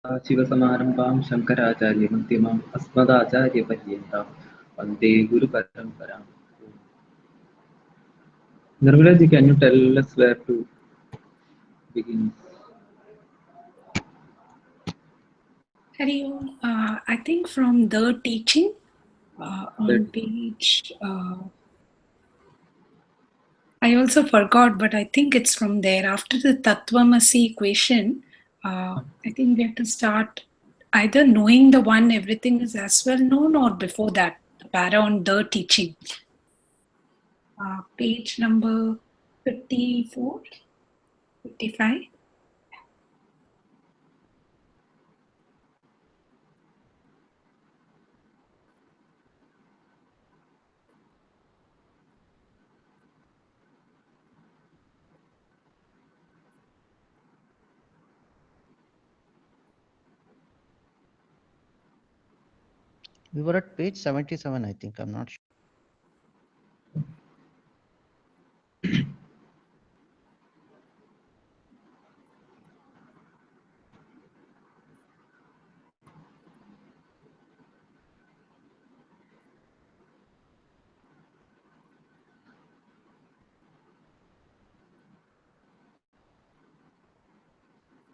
शिवसमारम्भां शङ्कराचार्यमध्यमाम् अस्मदाचार्यपर्यन्तां वन्दे गुरुपरम्पराम्. Nirmalaji, can you tell us where to begin? Hari Om. I think from the teaching on page, I also forgot, but I think it's from there. After the Tattvamasi equation, I think we have to start either knowing the one everything is as well known, or before that, the para on the teaching. Page number 54, 55. We were at page 77, I think. I'm not sure.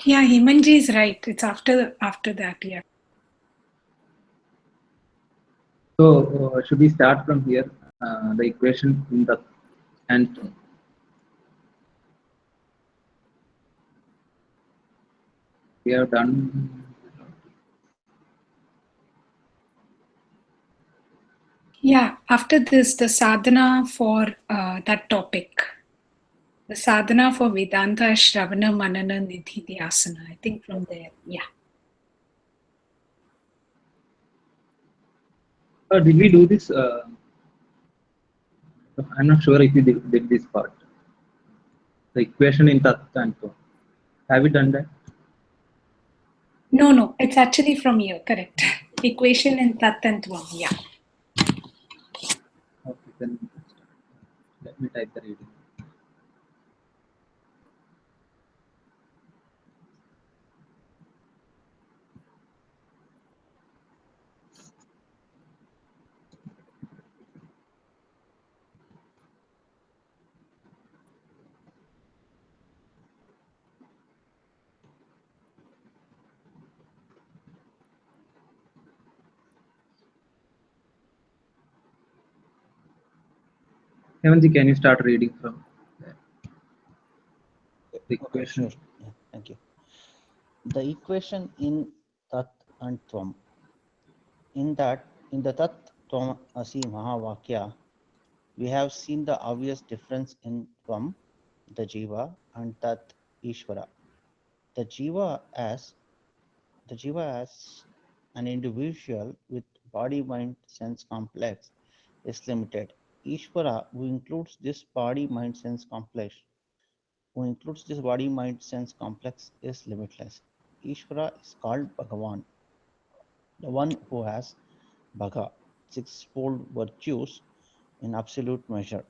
Yeah, Himanji is right. It's after that, yeah. So, should we start from here? The equation in the and we have done. Yeah, after this, the sadhana for that topic. The sadhana for Vedanta Shravana Manana Nidhi Dhyasana. I think from there, yeah. Did we do this? I'm not sure if we did this part. The equation in Tat and Tvam. Have we done that? No, it's actually from here, correct. Equation in Tat and Tvam, yeah. Okay, then let me type the reading. Hemanji, can you start reading from the equation? Okay, sure. Yeah, thank you. The equation in Tat and Tvam. In the Tat Tvam Asi Mahavakya, we have seen the obvious difference in Tvam, the Jiva, and Tat Ishvara. The Jiva as an individual with body mind sense complex is limited. Ishvara, who includes this body mind sense complex, is limitless. Ishvara is called Bhagavan, the one who has Bhaga, sixfold virtues in absolute measure.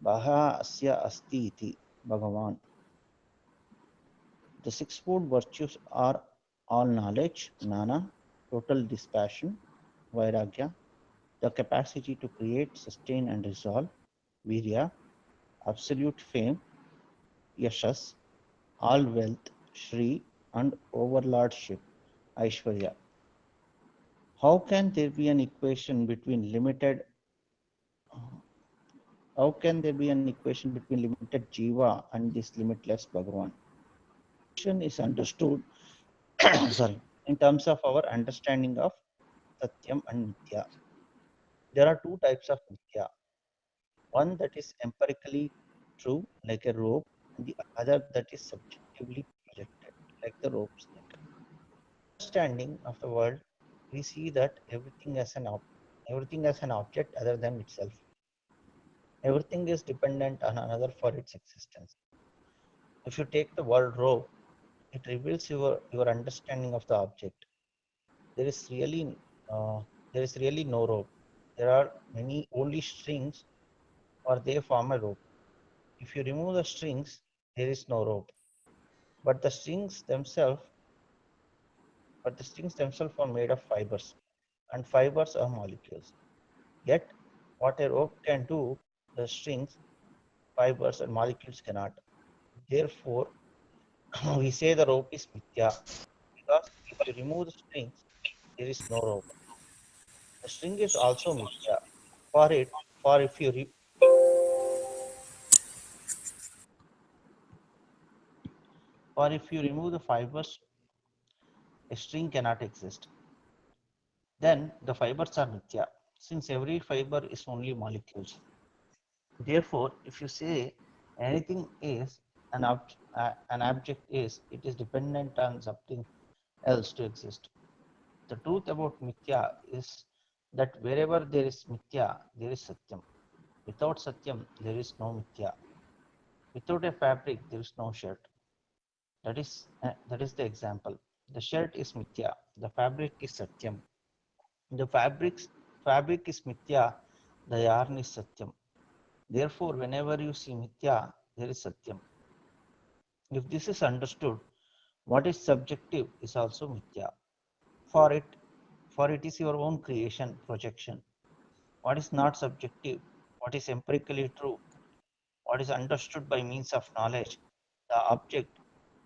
Bhaga asya asti iti Bhagavan. The sixfold virtues are all knowledge, Jnana, total dispassion, Vairagya, the capacity to create, sustain, and resolve, Virya, absolute fame, Yashas, all wealth, Shri, and overlordship, Aishwarya. How can there be an equation between limited Jiva and this limitless Bhagavan? Equation is understood in terms of our understanding of Satyam and Mithya. There are two types of Mithya. One that is empirically true, like a rope, and the other that is subjectively projected, like the rope's neck. Understanding of the world, we see that everything as an object other than itself. Everything is dependent on another for its existence. If you take the word rope, it reveals your understanding of the object. There is really no rope. There are many only strings, or they form a rope. If you remove the strings, there is no rope. But the strings themselves but the strings themselves are made of fibers, and fibers are molecules. Yet, what a rope can do, the strings, fibers, and molecules cannot. Therefore, we say the rope is mithya, because if you remove the strings, there is no rope. The string is also mithya. For it, for if you remove the fibers, a string cannot exist. Then the fibers are mithya, since every fiber is only molecules. Therefore, if you say anything is an object is, it is dependent on something else to exist. The truth about mithya is that wherever there is mithya, there is satyam. Without satyam, there is no mithya. Without a fabric, there is no shirt. That is the example. The shirt is mithya. The fabric is satyam. The fabric is mithya. The yarn is satyam. Therefore, whenever you see mithya, there is satyam. If this is understood, what is subjective is also mithya. For it is your own creation, projection. What is not subjective, what is empirically true, what is understood by means of knowledge, the object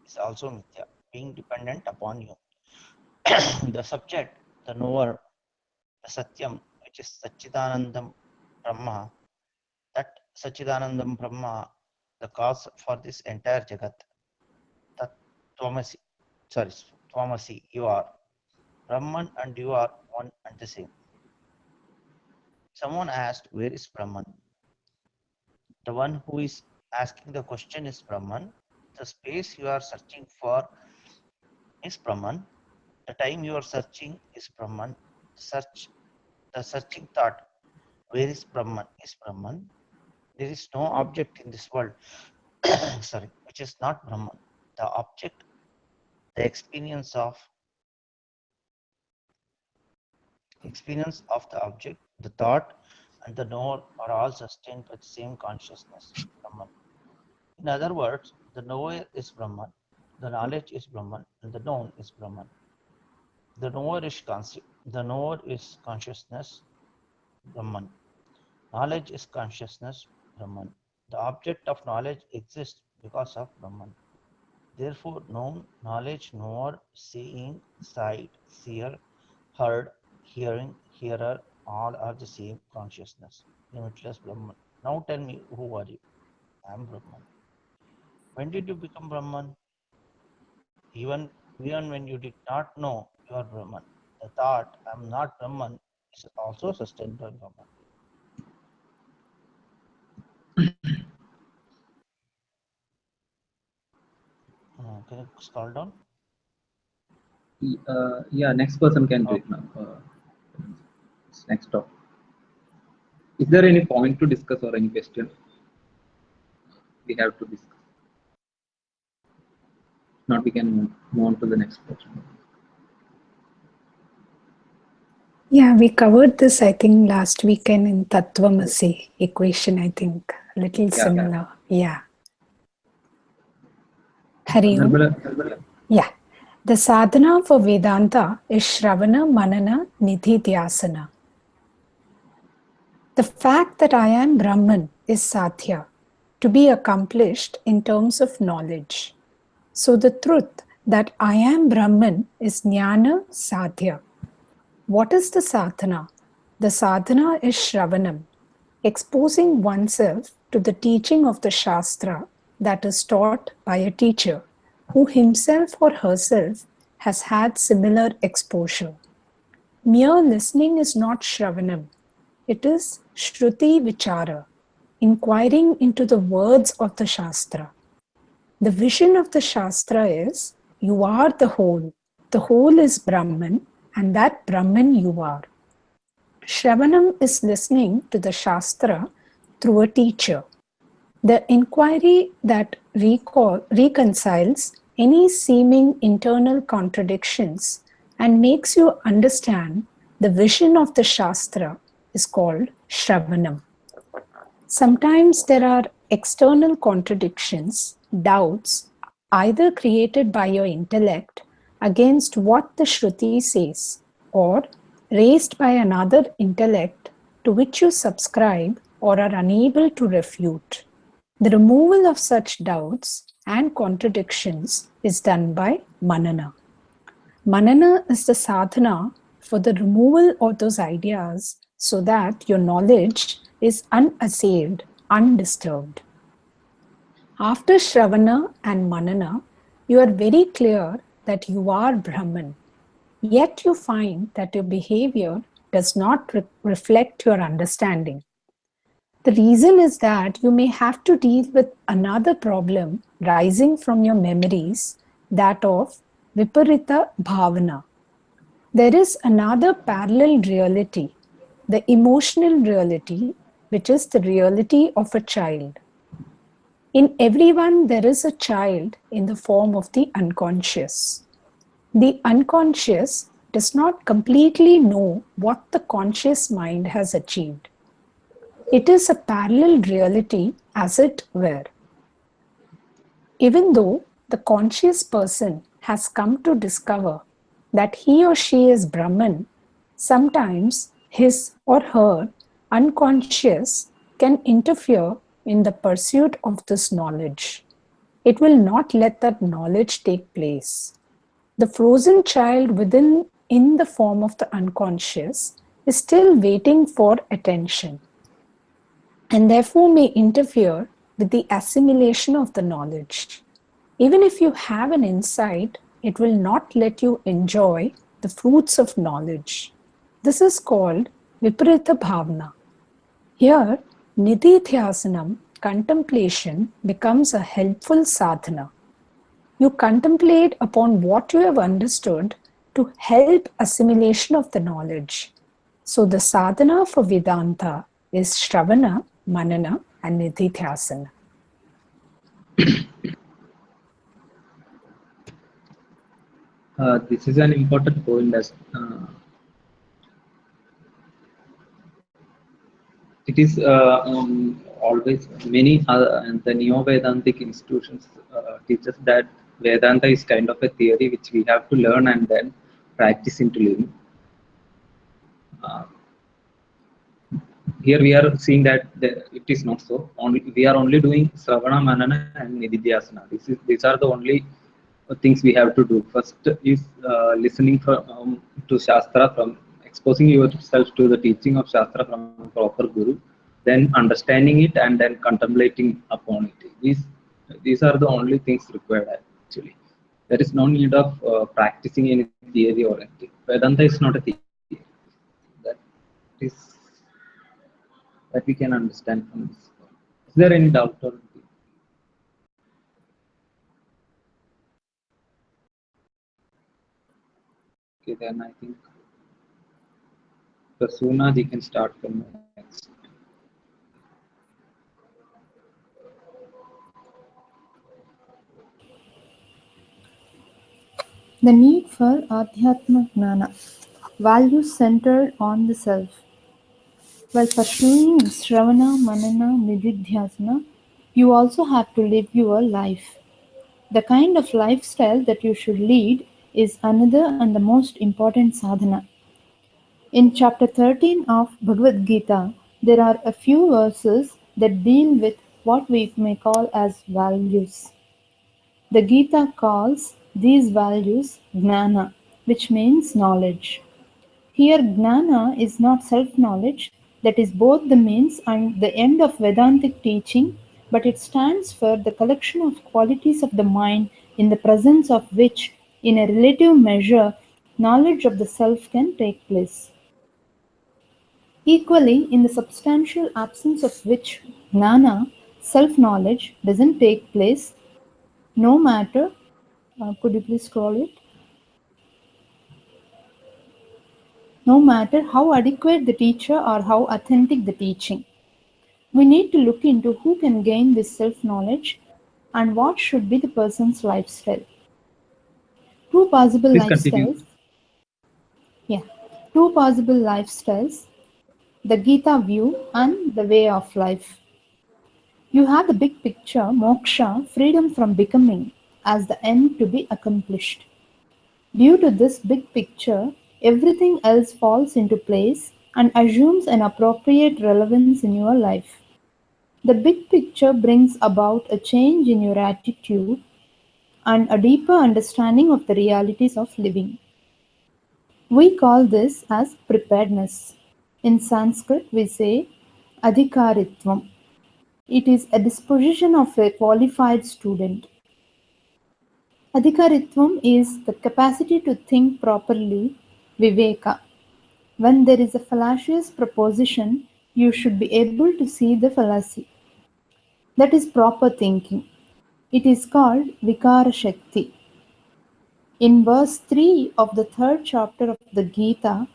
is also mithya, being dependent upon you. The subject, the knower, the satyam, which is Satchidanandam Brahma, that Satchidanandam Brahma, the cause for this entire Jagat, that Tvamasi, Tvamasi, you are. Brahman and you are one and the same. Someone asked, where is Brahman? The one who is asking the question is Brahman. The space you are searching for is Brahman. The time you are searching is Brahman. The searching thought, where is Brahman, is Brahman. There is no object in this world, which is not Brahman. The object, the experience of the object, the thought, and the knower are all sustained by the same consciousness, Brahman. In other words, the knower is Brahman, the knowledge is Brahman, and the known is Brahman. The knower is consciousness, Brahman. Knowledge is consciousness, Brahman. The object of knowledge exists because of Brahman. Therefore, known, knowledge, knower, seeing, sight, seer, heard, hearing, hearer, all are the same consciousness, limitless Brahman. Now tell me, who are you? I am Brahman. When did you become Brahman? Even when you did not know you are Brahman. The thought, I am not Brahman, is also sustained by Brahman. Can you scroll down? Yeah, next person can do Okay. it now. Next talk. Is there any point to discuss or any question we have to discuss? Not, we can move on to the next question. Yeah, we covered this, I think, last weekend in Tattvamasi equation, I think. A little similar. Yeah. Hari Om. Nirmala? Yeah. The sadhana for Vedanta is Shravana, Manana, Nididhyasana. The fact that I am Brahman is Sādhyā, to be accomplished in terms of knowledge. So the truth that I am Brahman is Jnana Sādhyā. What is the sadhana? The sadhana is Shravanam, exposing oneself to the teaching of the Shastra that is taught by a teacher who himself or herself has had similar exposure. Mere listening is not Shravanam. It is Shruti Vichara, inquiring into the words of the Shastra. The vision of the Shastra is, you are the whole. The whole is Brahman, and that Brahman you are. Shravanam is listening to the Shastra through a teacher. The inquiry that reconciles any seeming internal contradictions and makes you understand the vision of the Shastra is called Shravanam. Sometimes there are external contradictions, doubts, either created by your intellect against what the Shruti says, or raised by another intellect to which you subscribe or are unable to refute. The removal of such doubts and contradictions is done by manana. Manana is the sadhana for the removal of those ideas so that your knowledge is unassailed, undisturbed. After Shravana and Manana, you are very clear that you are Brahman. Yet you find that your behavior does not reflect your understanding. The reason is that you may have to deal with another problem rising from your memories, that of Viparita Bhavana. There is another parallel reality, the emotional reality, which is the reality of a child. In everyone, there is a child in the form of the unconscious. The unconscious does not completely know what the conscious mind has achieved. It is a parallel reality, as it were. Even though the conscious person has come to discover that he or she is Brahman, sometimes his or her unconscious can interfere in the pursuit of this knowledge. It will not let that knowledge take place. The frozen child within, in the form of the unconscious, is still waiting for attention and therefore may interfere with the assimilation of the knowledge. Even if you have an insight, it will not let you enjoy the fruits of knowledge. This is called Viparita Bhavana. Here, Nididhyasanam, contemplation, becomes a helpful sadhana. You contemplate upon what you have understood to help assimilation of the knowledge. So the sadhana for Vedanta is Shravana, Manana, and Nididhyasana. This is an important point as it is always many the neo-Vedantic institutions teach us that Vedanta is kind of a theory which we have to learn and then practice into living. Uh, Here we are seeing that it is not so. We are only doing Sravana, Manana, and Nididhyasana. These are the only things we have to do. First is listening to Shastra, from exposing yourself to the teaching of Shastra from a proper Guru, then understanding it and then contemplating upon it. These are the only things required actually. There is no need of practicing any theory or anything. Vedanta is not a theory. That is that we can understand from this. Is there any doubt or okay? Then I think Prasuna ji can start from next. The need for Adhyatma Gnana, values centered on the self. While pursuing Shravana, Manana, Nididhyasana, you also have to live your life. The kind of lifestyle that you should lead is another and the most important sadhana. In chapter 13 of Bhagavad Gita, there are a few verses that deal with what we may call as values. The Gita calls these values gnana, which means knowledge. Here gnana is not self-knowledge, that is both the means and the end of Vedantic teaching, but it stands for the collection of qualities of the mind in the presence of which, in a relative measure, knowledge of the self can take place. Equally, in the substantial absence of which gnana, self-knowledge, doesn't take place, no matter, could you please scroll it? No matter how adequate the teacher or how authentic the teaching. We need to look into who can gain this self-knowledge and what should be the person's lifestyle. Two possible Please continue. lifestyles. Yeah, two possible lifestyles, the Gita view and the way of life. You have the big picture, moksha, freedom from becoming, as the end to be accomplished. Due to this big picture, everything else falls into place and assumes an appropriate relevance in your life. The big picture brings about a change in your attitude and a deeper understanding of the realities of living. We call this as preparedness. In Sanskrit, we say adhikaritvam. It is a disposition of a qualified student. Adhikaritvam is the capacity to think properly, viveka. When there is a fallacious proposition, you should be able to see the fallacy. That is proper thinking. It is called Vikara Shakti. In verse 3 of the third chapter of the Gita,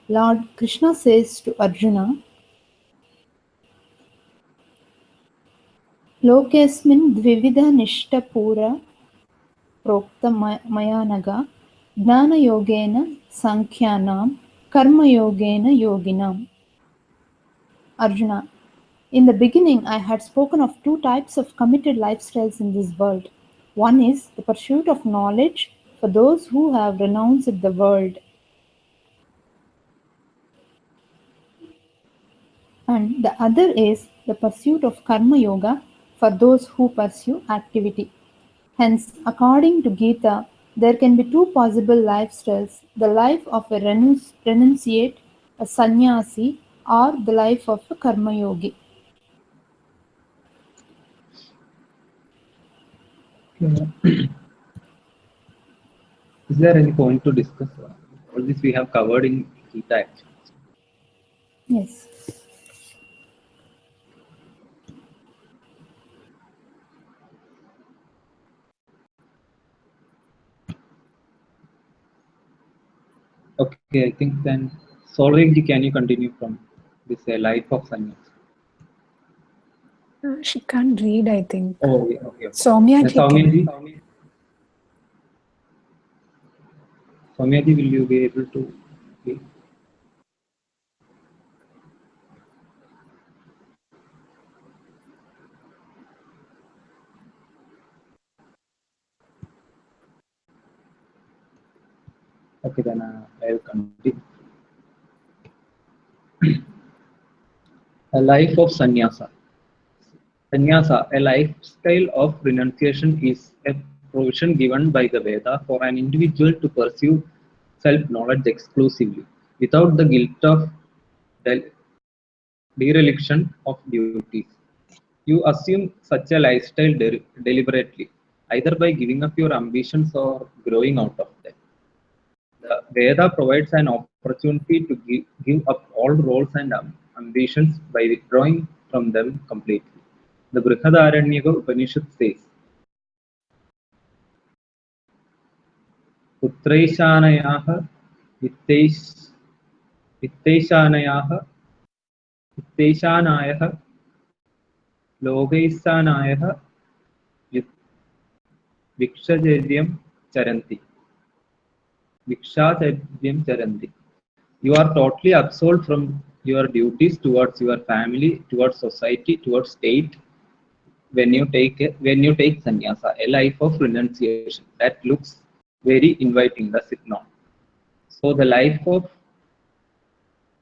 Lord Krishna says to Arjuna, Lokesmin dvividha nishtapura prokta mayanaga gnana yogena sankhyanam karma yogena yoginam. Arjuna, in the beginning I had spoken of two types of committed lifestyles in this world. One is the pursuit of knowledge for those who have renounced the world, and the other is the pursuit of karma yoga for those who pursue activity. Hence, according to Gita, there can be two possible lifestyles: the life of a renunciate, a sannyasi, or the life of a karma yogi. Is there any point to discuss? All this we have covered in Gita actually. Yes. Okay, I think then Solveig, can you continue from this life of sannyas? She can't read, I think. Oh, yeah, okay. Soumya ji can. Soumya ji, will you be able to read? Okay, then I will continue. A life of sannyasa. Sannyasa, a lifestyle of renunciation, is a provision given by the Veda for an individual to pursue self-knowledge exclusively, without the guilt of dereliction of duties. You assume such a lifestyle deliberately, either by giving up your ambitions or growing out of them. The Veda provides an opportunity to give up all roles and ambitions by withdrawing from them completely. The Brihadaranyaka Upanishad says, Putraishanayaha Vittaishanayaha Vittaishanayaha Lokaisanayaha Vikshajaryam Charanti. Vikshajaryam Charanti. You are totally absolved from your duties towards your family, towards society, towards state, when you take sannyasa, a life of renunciation. That looks very inviting, does it not? So the life of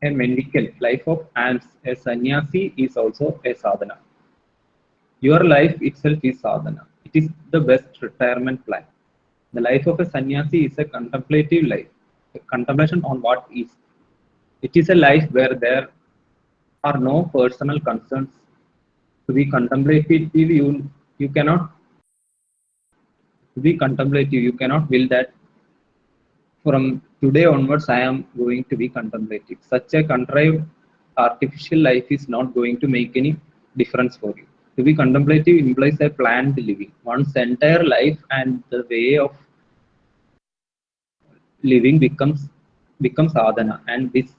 a mendicant, life of alms, a sannyasi, is also a sadhana. Your life itself is sadhana. It is the best retirement plan. The life of a sannyasi is a contemplative life, a contemplation on what is. It is a life where there are no personal concerns. To be contemplative, you cannot be contemplative. You cannot will that from today onwards I am going to be contemplative. Such a contrived artificial life is not going to make any difference for you. To be contemplative implies a planned living. One's entire life and the way of living becomes sadhana, and this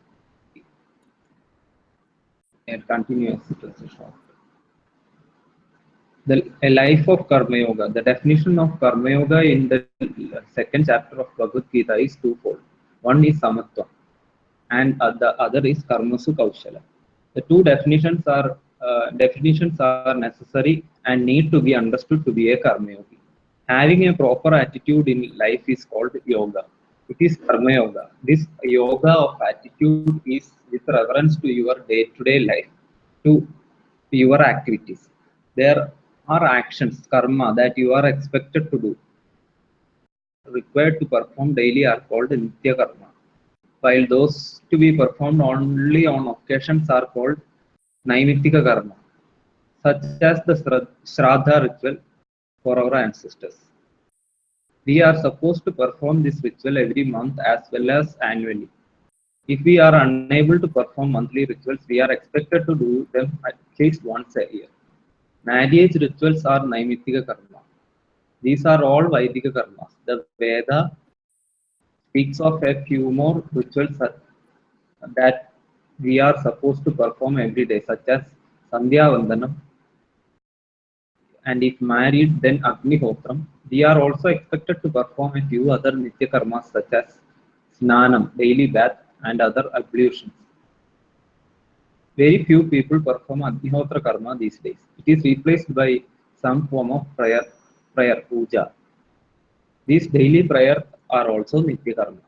continues. A life of karma yoga. The definition of karma yoga in the second chapter of Bhagavad Gita is twofold. One is samatva, and the other is karmasu kaushala. The two definitions are necessary and need to be understood to be a karma yogi. Having a proper attitude in life is called yoga. It is karma yoga. This yoga of attitude is with reference to your day-to-day life, to your activities. There are actions, karma, that you are expected to do, required to perform daily, are called nitya karma, while those to be performed only on occasions are called naimittika karma, such as the shraddha ritual for our ancestors. We are supposed to perform this ritual every month as well as annually. If we are unable to perform monthly rituals, we are expected to do them at least once a year. Marriage rituals are naimittika karma. These are all Vaidika karmas. The Veda speaks of a few more rituals that we are supposed to perform every day, such as Sandhya Vandanam, and if married, then Agnihotram. We are also expected to perform a few other Nitya karmas such as Snanam, daily bath, and other ablutions. Very few people perform Agnihotra karma these days. It is replaced by some form of prayer puja. These daily prayers are also Nitya karma.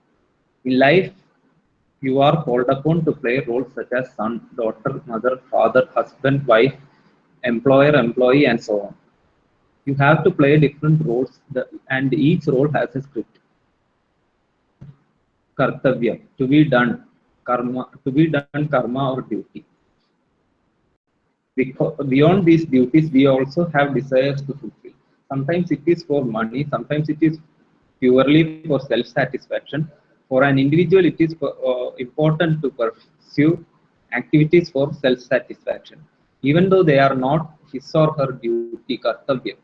In life, you are called upon to play roles such as son, daughter, mother, father, husband, wife, employer, employee, and so on. You have to play different roles, and each role has a script. Kartavya, to be done, karma or duty. Beyond these duties, we also have desires to fulfill. Sometimes it is for money, sometimes it is purely for self-satisfaction. For an individual, it is important to pursue activities for self-satisfaction, even though they are not his or her duty, kartavya.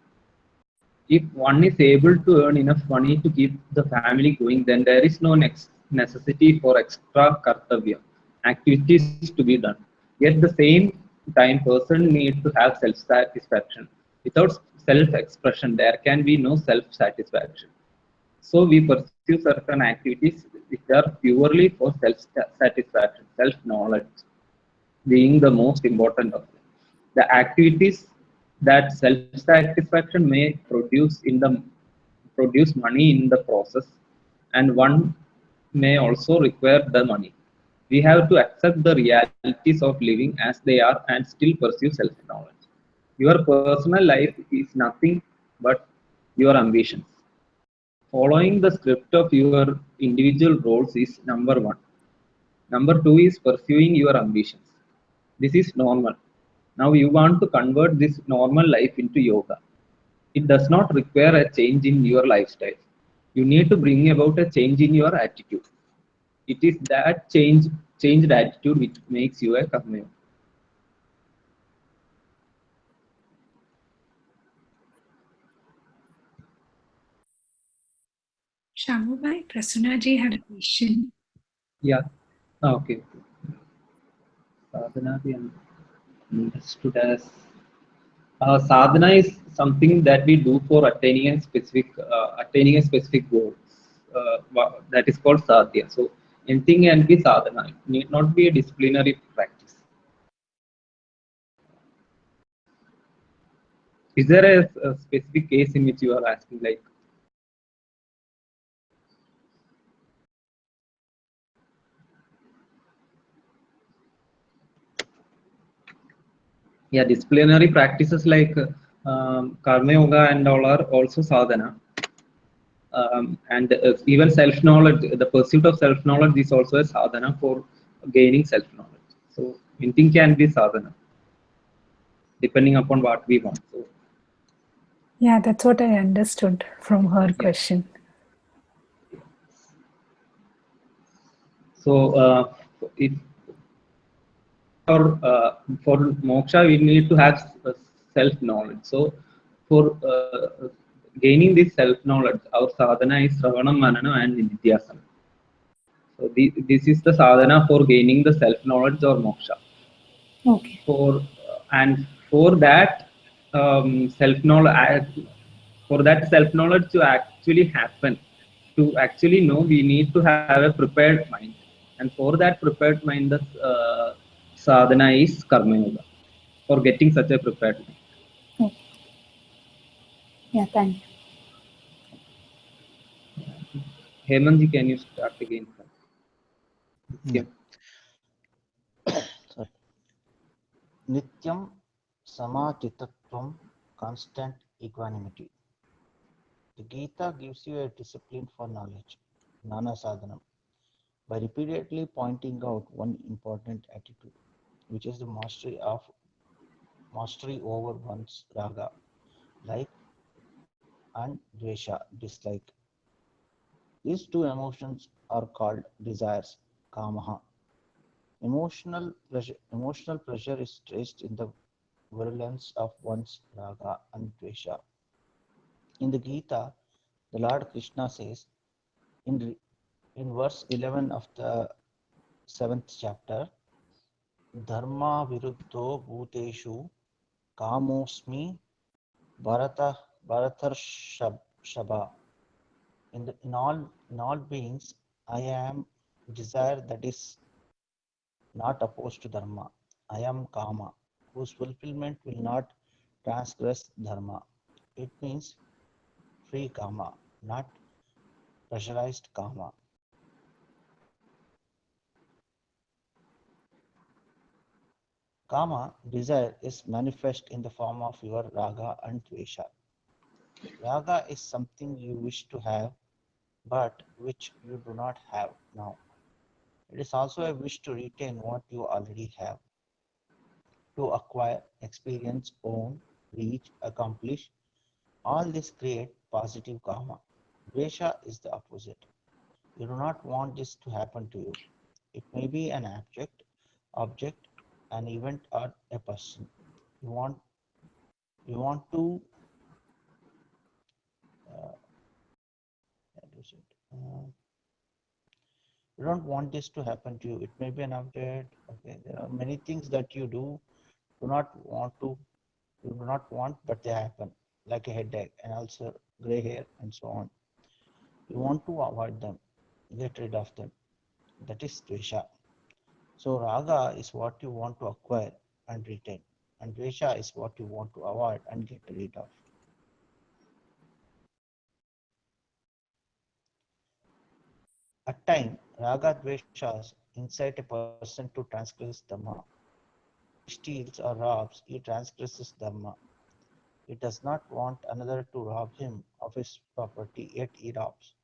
If one is able to earn enough money to keep the family going, then there is no necessity for extra kartavya activities to be done. Yet the same time, person needs to have self-satisfaction. Without self-expression, there can be no self-satisfaction. So we pursue certain activities which are purely for self-satisfaction, self-knowledge being the most important of them. The activities that self-satisfaction may produce money in the process, and one may also require the money. We have to accept the realities of living as they are and still pursue self-knowledge. Your personal life is nothing but your ambitions. Following the script of your individual roles is number one. Number two is pursuing your ambitions. This is normal. Now you want to convert this normal life into yoga. It does not require a change in your lifestyle. You need to bring about a change in your attitude. It is that changed attitude which makes you a karma yogi. Shamubai, Prasannaji had a question. Yeah. Okay. Sadhana we understood as sadhana is something that we do for attaining a specific goal. That is called sadhya. So anything can be sadhana. It need not be a disciplinary practice. Is there a specific case in which you are asking, like? Yeah, disciplinary practices like karma yoga and all are also sadhana. And even self-knowledge, the pursuit of self-knowledge is also a sadhana for gaining self-knowledge. So anything can be sadhana, depending upon what we want. So, Yeah, that's what I understood from her question. so if for moksha, we need to have self-knowledge. So for gaining this self-knowledge, our sadhana is Sravanam, Mananam, and Nididhyasana. So this is the sadhana for gaining the self-knowledge or moksha. Okay. For that self-knowledge, to actually happen, to actually know, we need to have a prepared mind, and for that prepared mind, the sadhana is karma yoga, for getting such a prepared mind. Okay. Yeah, thank you. Hemanji, can you start again from Yeah. Nityam? Sorry. Nityam Samatitatvam, constant equanimity. The Gita gives you a discipline for knowledge, Nana Sadhanam, by repeatedly pointing out one important attitude, which is the mastery over one's raga, like, and dvesha, dislike. These two emotions are called desires, kamaha. Emotional pressure is traced in the virulence of one's raga and dvesha. In the Gita, the Lord Krishna says in, in verse 11 of the 7th chapter, Dharma viruddho bhuteshu kamosmi bharatar shabha. In all beings, I am desire that is not opposed to dharma. I am kama, whose fulfillment will not transgress dharma. It means free kama, not pressurized kama. Kama, desire, is manifest in the form of your raga and dvesha. Raga is something you wish to have, but which you do not have now. It is also a wish to retain what you already have, to acquire, experience, own, reach, accomplish. All this create positive karma. Dvesha is the opposite. You do not want this to happen to you. It may be an object, an event, or a person. You want to uh, how do you say it? You don't want this to happen to you. It may be an object. Okay, there are many things that do not want to you do not want, but they happen, like a headache, and also gray hair, and so on. You want to avoid them, get rid of them. That is dvesha. So raga is what you want to acquire and retain, and dvesha is what you want to avoid and get rid of. At times, raga dveshas incite a person to transgress dharma. When he steals or robs, he transgresses dharma. He does not want another to rob him of his property, yet he robs.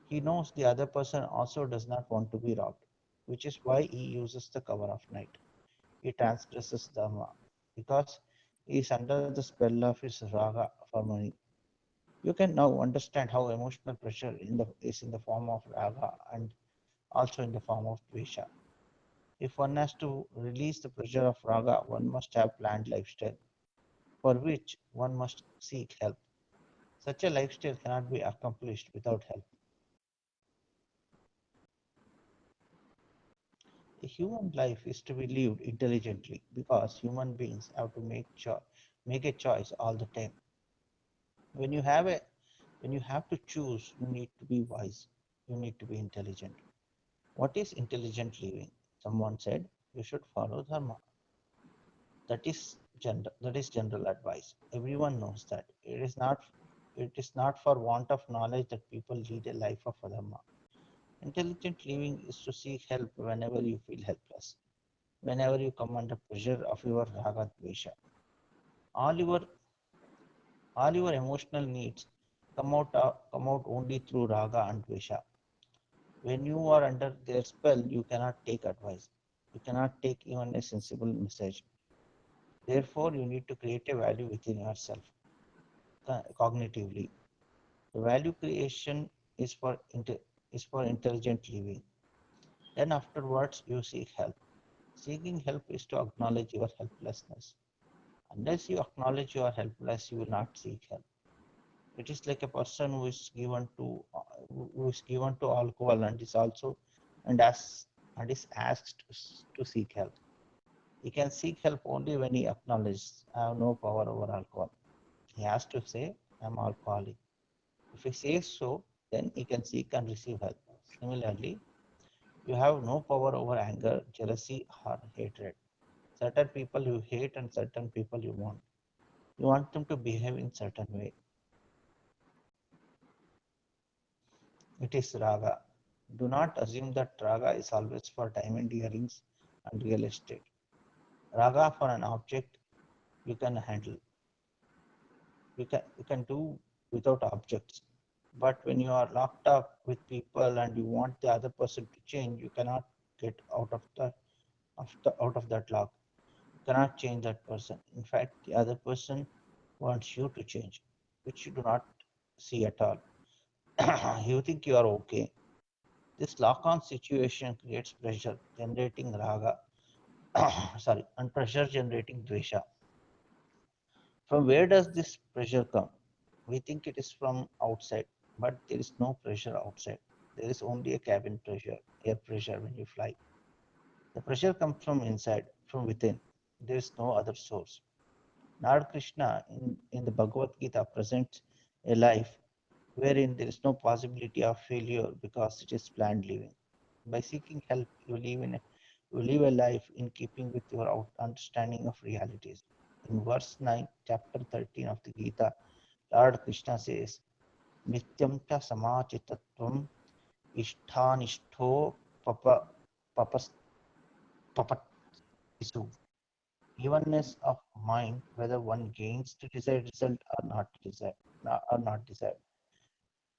He knows the other person also does not want to be robbed, which is why he uses the cover of night. He transgresses dharma because he is under the spell of his raga for money. You can now understand how emotional pressure is in the form of raga and also in the form of dvesha. If one has to release the pressure of raga, one must have planned lifestyle, for which one must seek help. Such a lifestyle cannot be accomplished without help. A human life is to be lived intelligently because human beings have to make a choice all the time. When you have a when you have to choose, you need to be wise. You need to be intelligent. What is intelligent living? Someone said you should follow dharma. That is general advice. Everyone knows that. It is not for want of knowledge that people lead a life of dharma. Intelligent living is to seek help whenever you feel helpless, whenever you come under pressure of your raga dvesha. All your all your emotional needs come out only through raga and dvesha. When you are under their spell, you cannot take advice. You cannot take even a sensible message. Therefore, you need to create a value within yourself cognitively. The value creation is for intelligent living. Then afterwards, you seek help. Seeking help is to acknowledge your helplessness. Unless you acknowledge you are helpless, you will not seek help. It is like a person who is given to alcohol and is also and as and is asked to seek help. He can seek help only when he acknowledges I have no power over alcohol. He has to say I am alcoholic. If he says so, then he can seek and receive help. Similarly, you have no power over anger, jealousy, or hatred. Certain people you hate and certain people you want. You want them to behave in certain way. it is raga. Do not assume that raga is always for diamond earrings and real estate. Raga for an object you can handle. You can do without objects. But when you are locked up with people and you want the other person to change, you cannot get out of that lock. You cannot change that person. In fact, the other person wants you to change, which you do not see at all. You think you are okay. This lock-on situation creates pressure, generating raga, sorry, and pressure generating dvesha. From where does this pressure come? We think it is from outside, but there is no pressure outside. There is only a cabin pressure, air pressure when you fly. The pressure comes from inside, from within. There is no other source. Lord Krishna in the Bhagavad Gita presents a life wherein there is no possibility of failure because it is planned living. By seeking help, you live a life in keeping with your understanding of realities. In verse 9, chapter 13 of the Gita, Lord Krishna says, Nityam cha samachitatvam ishtanishto papa papas papatisu. Evenness of mind, whether one gains the desired result or not desired.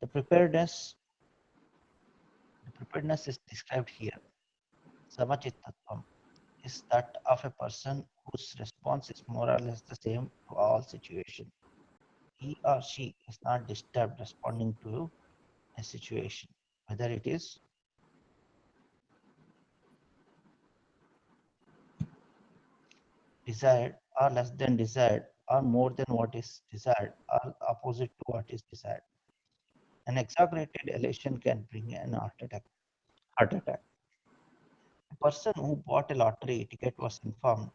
The preparedness is described here. Samachittatvam is that of a person whose response is more or less the same to all situations. He or she is not disturbed responding to a situation, whether it is desired or less than desired or more than what is desired or opposite to what is desired. An exaggerated elation can bring an heart attack. A person who bought a lottery ticket was informed,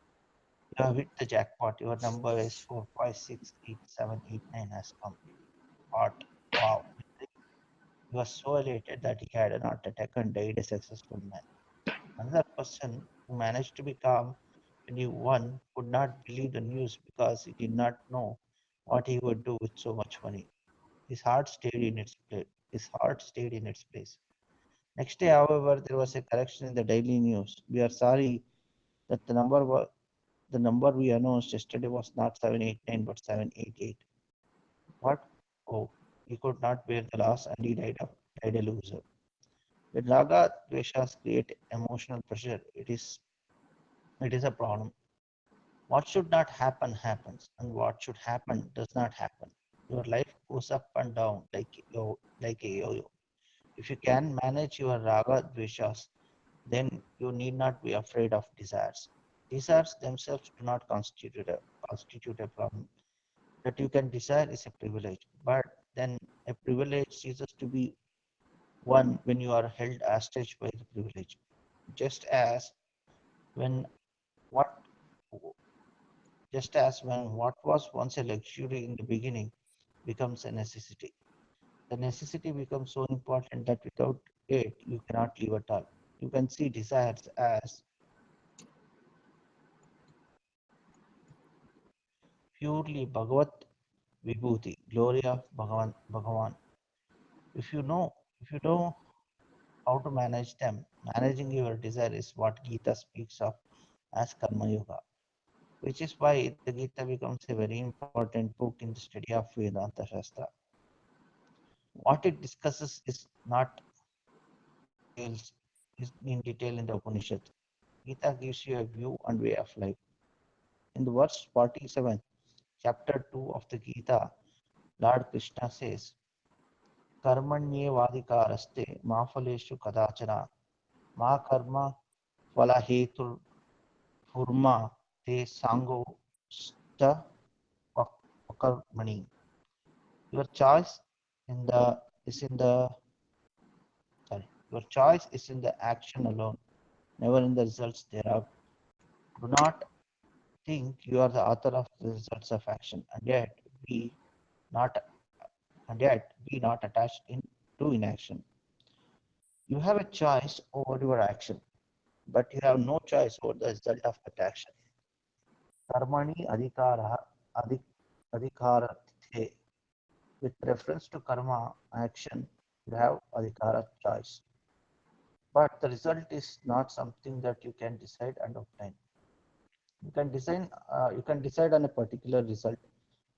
you have hit the jackpot, your number is 4568789 has come. What? Wow. He was so elated that he had an heart attack and died a successful man. Another person who managed to be calm when he won could not believe the news because he did not know what he would do with so much money. His heart stayed in its place. Next day, however, there was a correction in the daily news. We are sorry that the number we announced yesterday was not 789 but 788. What? Oh, he could not bear the loss and he died a loser. When raga dveshas create emotional pressure, it is a problem. What should not happen happens, and what should happen does not happen. Your life goes up and down like a yo-yo. If you can manage your raga dveshas, then you need not be afraid of desires. Desires themselves do not constitute a problem. That you can desire is a privilege, but then a privilege ceases to be one when you are held hostage by the privilege. Just as when what when what was once a luxury in the beginning becomes a necessity. The necessity becomes so important that without it you cannot live at all. You can see desires as purely Bhagavat Vibhuti, glory of Bhagavan. If you know how to manage them, managing your desire is what Gita speaks of as Karma Yoga, which is why the Gita becomes a very important book in the study of Vedanta Shastra. What it discusses details is in detail in the Upanishad. Gita gives you a view and way of life. In the verse 47, chapter 2 of the Gita, Lord Krishna says, Karmanyevadikaraste ma phaleshu kadachana ma karma phalahetur purma te sango sta vakarmani. Your choice in the is in the your choice is in the action alone, never in the results thereof. Do not think you are the author of the results of action, not and yet be not attached to inaction. You have a choice over your action, but you have no choice over the result of that action. Karmani adhikarathe. With reference to karma, action, you have adhikara choice. But the result is not something that you can decide and obtain. You can decide on a particular result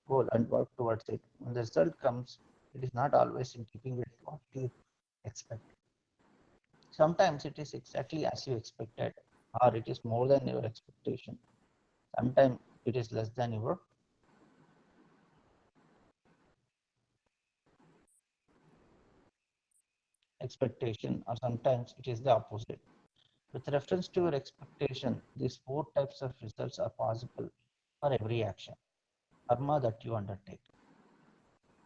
goal and work towards it. When the result comes, it is not always in keeping with what you expect. Sometimes it is exactly as you expected, or it is more than your expectation. Sometimes it is less than your expectation, or sometimes it is the opposite. With reference to your expectation, these four types of results are possible for every action, karma that you undertake.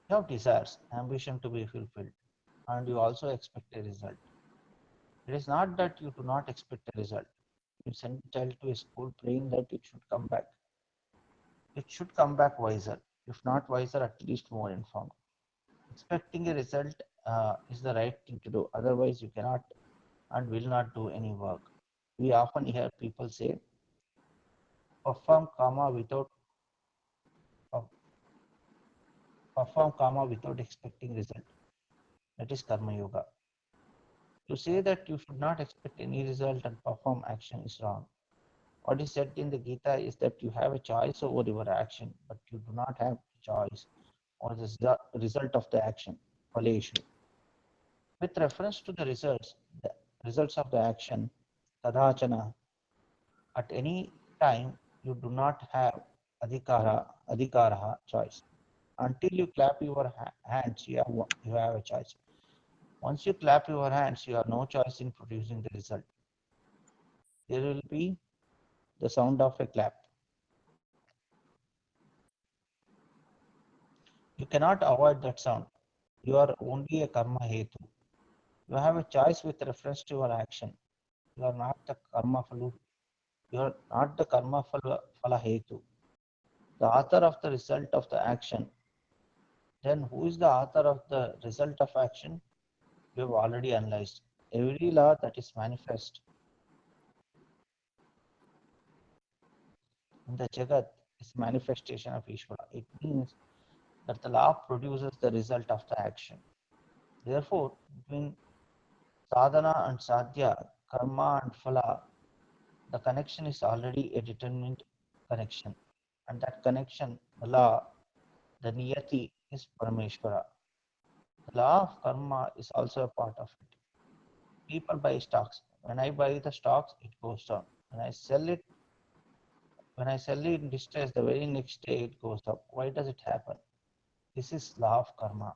You have desires, ambition to be fulfilled, and you also expect a result. It is not that you do not expect a result. You send a child to a school praying that it should come back. It should come back wiser, if not wiser, at least more informed. Expecting a result is the right thing to do. Otherwise, you cannot and will not do any work. We often hear people say, perform karma without perform karma without expecting result. That is karma yoga. To say that you should not expect any result and perform action is wrong. What is said in the Gita is that you have a choice over your action, but you do not have a choice or the result of the action. Phaleshu. With reference to the results of the action, tadachana, at any time you do not have adhikara choice. Until you clap your hands, you have a choice. Once you clap your hands, you have no choice in producing the result. There will be the sound of a clap. You cannot avoid that sound. You are only a karma hetu. You have a choice with reference to your action. You are not the karma phalu. You are not the karma phala hetu. The author of the result of the action. Then who is the author of the result of action? We have already analyzed. Every law that is manifest in the Jagat is manifestation of Ishvara. It means that the law produces the result of the action. Therefore, between Sādhanā and sādhyā, karma and phala, the connection is already a determined connection. And that connection, the law, the niyati, is Parameshvara. The law of karma is also a part of it. People buy stocks. When I buy the stocks, it goes down. When I sell it in distress, the very next day it goes up. Why does it happen? This is law of karma.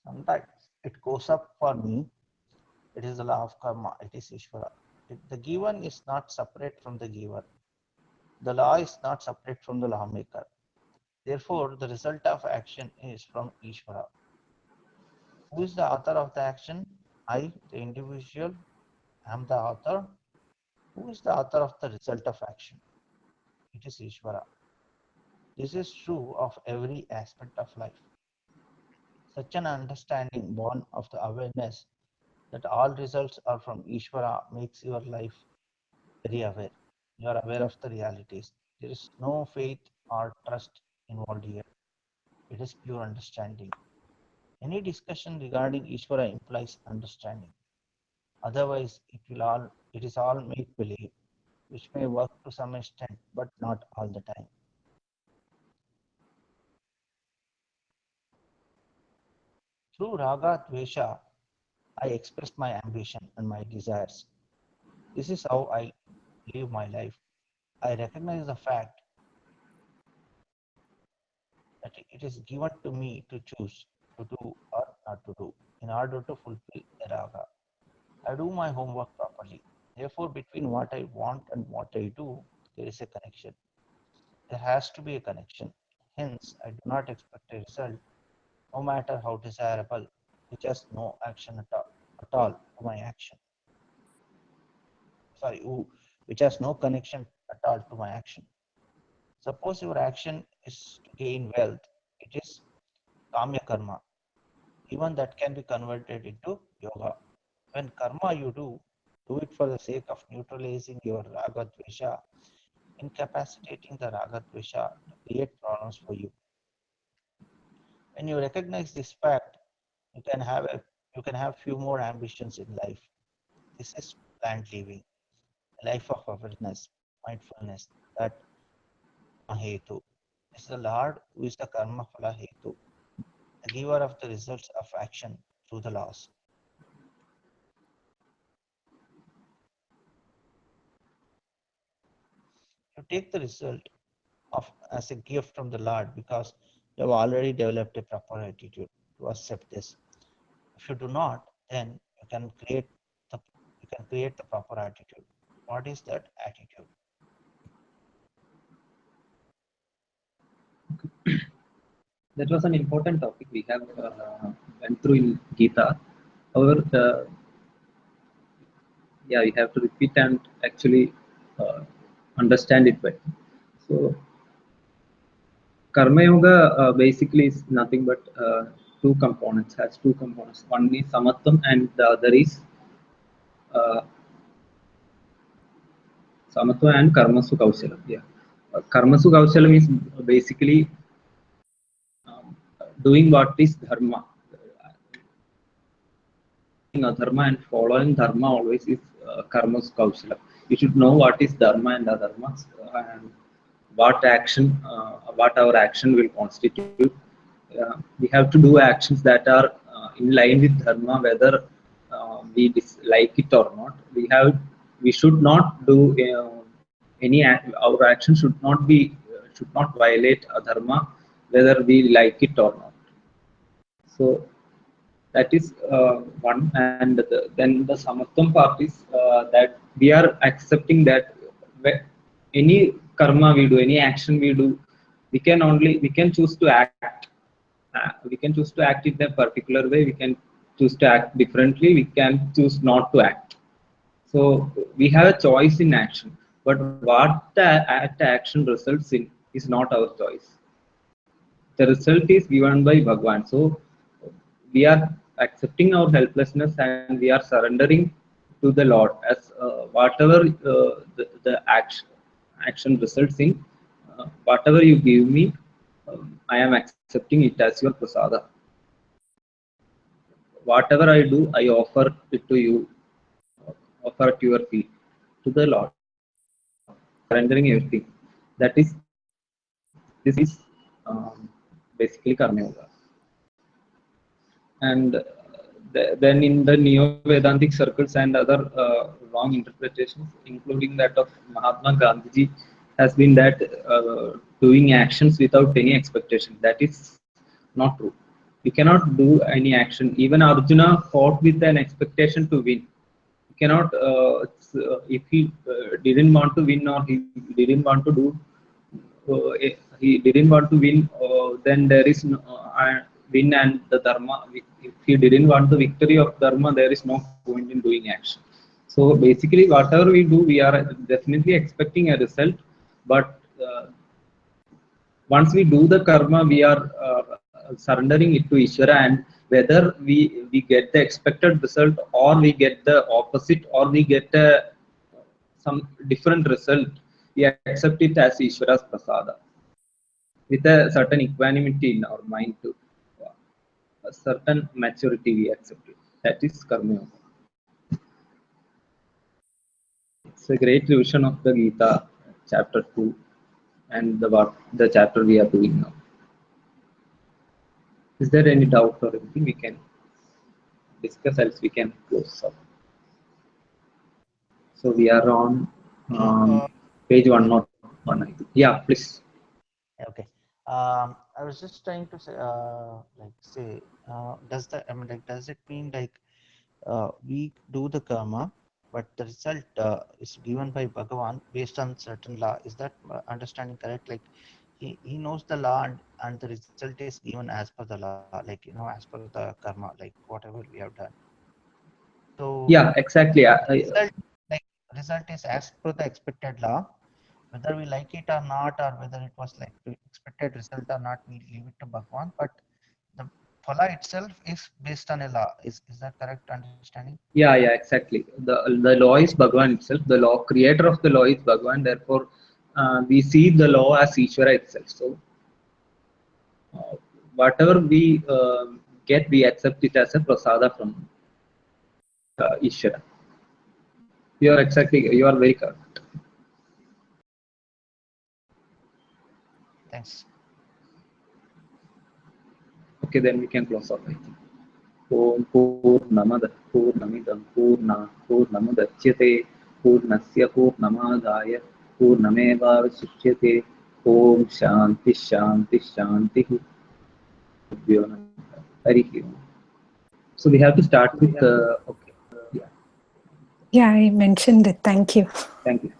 Sometimes it goes up for me. It is the law of karma. It is Ishvara. The given is not separate from the giver. The law is not separate from the lawmaker. Therefore, the result of action is from Ishvara. Who is the author of the action? I, the individual, am the author. Who is the author of the result of action? It is Ishvara. This is true of every aspect of life. Such an understanding born of the awareness that all results are from Ishvara makes your life very aware. You are aware of the realities. There is no faith or trust involved here. It is pure understanding. Any discussion regarding Ishvara implies understanding. Otherwise, it is all make believe, which may work to some extent, but not all the time. Through raga dvesha, I express my ambition and my desires. This is how I live my life. I recognize the fact that it is given to me to choose to do or not to do in order to fulfill the raga. I do my homework properly. Therefore, between what I want and what I do, there is a connection. There has to be a connection. Hence, I do not expect a result, no matter how desirable, which has no action at all to my action. Sorry, which has no connection at all to my action. Suppose your action is to gain wealth, it is kamya karma. Even that can be converted into yoga. When karma you do it for the sake of neutralizing your raga dvesha, incapacitating the raga dvesha to create problems for you. When you recognize this fact, you can have a You can have few more ambitions in life. This is planned living, a life of awareness, mindfulness, that hetu. This is the Lord who is the karma phala hetu, the giver of the results of action through the laws. You take the result of as a gift from the Lord because you have already developed a proper attitude to accept this. If you do not, then the you can create the proper attitude. What is that attitude? That was an important topic we have went through in Gita. However, yeah, we have to repeat and actually uh, understand it better. So, Karma Yoga basically is nothing but two components. Has two components. One is samatvam, and the other is uh, samatva and karmasu kaushalam. Yeah, karmasu kaushalam is basically doing what is dharma. Adharma and following dharma always is karma's kaushala. We should know what is dharma and adharma, and what our action will constitute. We have to do actions that are in line with dharma, whether we dislike it or not. We should not do our action should not violate adharma, whether we like it or not. So that is one, and then the samatvam part is that we are accepting that any karma we do, any action we do, we can choose to act. We can choose to act in a particular way. We can choose to act differently. We can choose not to act. So we have a choice in action, but what the action results in is not our choice. The result is given by Bhagwan. So we are accepting our helplessness and we are surrendering to the Lord as whatever the action results in, whatever you give me, I am accepting it as your prasada. Whatever I do, I offer it to you, offer at your feet, to the Lord, surrendering everything. This is basically Karma Yoga. And then in the neo-Vedantic circles and other wrong interpretations, including that of Mahatma Gandhi, has been that doing actions without any expectation. That is not true. You cannot do any action. Even Arjuna fought with an expectation to win. You cannot, if he didn't want to win or he didn't want to do he didn't want to win, then there is no win and the dharma. If he didn't want the victory of dharma, there is no point in doing action. So basically, whatever we do, we are definitely expecting a result. But once we do the karma, we are surrendering it to Ishvara, and whether we get the expected result or we get the opposite or we get some different result, we accept it as Ishvara's prasada with a certain equanimity in our mind to a certain maturity we accept it. That is Karma Yoga. It's a great revision of the Gita, chapter 2, and the chapter we are doing now. Is there any doubt or anything we can discuss, else we can close up? So we are on page 101, I think. Yeah, please. Okay. I was just trying to say, does it mean like we do the karma, but the result is given by Bhagavan based on certain law? Is that understanding correct? Like he knows the law and the result is given as per the law, like as per the karma, like whatever we have done. So Yeah, exactly. result is as per the expected law. Whether we like it or not, or whether it was like the expected result or not, we leave it to Bhagwan. But the phala itself is based on a law. Is that correct understanding? Yeah, exactly. The law is Bhagwan itself. The law creator of the law is Bhagwan. Therefore, we see the law as Ishvara itself. So, whatever we get, we accept it as a prasada from Ishvara. You are very correct. Thanks. Okay, then we can close off, I think. Om Purnamada Purnamidam Purna Purnamudachyate Purnasya Purnamadaya Purnameva Vasishyate. Om Shanti Shanti Shanti. Hari Om. So we have to start with okay. Yeah. Yeah, I mentioned it. Thank you. Thank you.